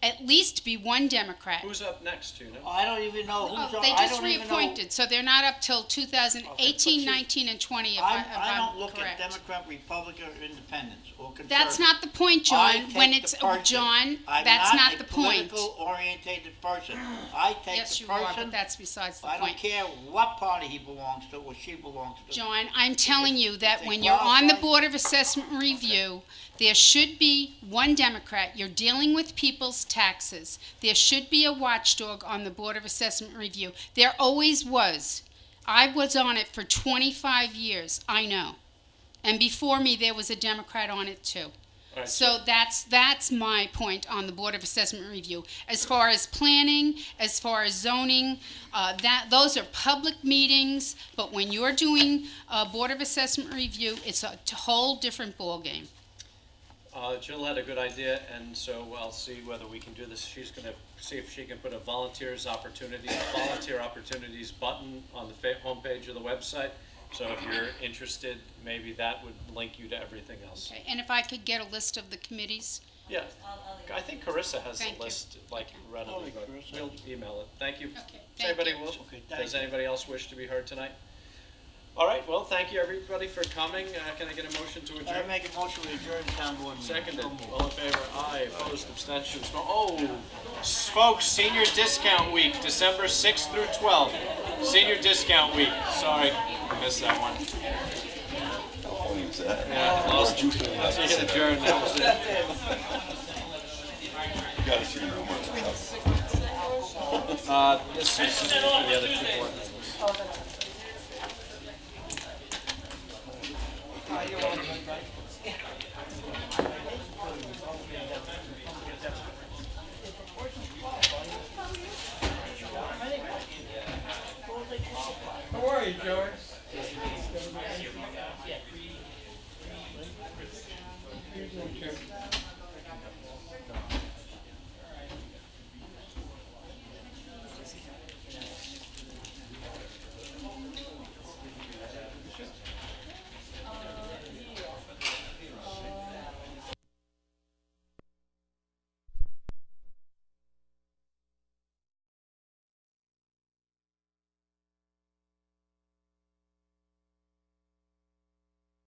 At least be one Democrat. Who's up next, do you know? I don't even know who's on, They I just don't even know. reappointed, so they're not up till 2018, see, 19, and 20, if I I'm don't look correct. at Democrat, Republican, or Independents, or conservative. That's not the point, I John. take When the it's, person. John, I'm that's not a the point. political orientated person. I take Yes, the you are, person. but that's besides the I point. don't care what party he belongs to or she belongs to. John, I'm telling you that they when you're on the qualify- Board of Assessment Review, there should be one Democrat. You're dealing with people's taxes. There should be a watchdog on the Board of Assessment Review. There always was. I was on it for 25 years, I know. And before me, there was a Democrat on it too. All right, So that's my point on the Board of Assessment Review. As far as planning, as far as zoning, those are public meetings, but when you're doing a Board of Assessment Review, it's a whole different ballgame. Jill had a good idea, and so I'll see whether we can do this. She's going to see if she can put a volunteer opportunities button on the homepage of the website. So if you're interested, maybe that would link you to everything else. Okay, and if I could get a list of the committees? Yeah, I think Carissa has Thank a you. list, like, readily, but Carissa. we'll email it. Thank you. Okay, Does thank anybody you. does anybody else wish to be heard tonight? All right, well, thank you, everybody, for coming. Can I get a motion to I adjourn? make a motion to adjourn the town board meeting. Seconded. So moved. All in favor? Aye. Opposed? Abstentions? Oh, folks, Senior Discount Week, December 6th through 12th. Senior Discount Week. Sorry, I missed that one. How funny was that? Yeah, lost you. Adjourned. That was it. You gotta see your homework. This is the other 2 board members. How are you, George?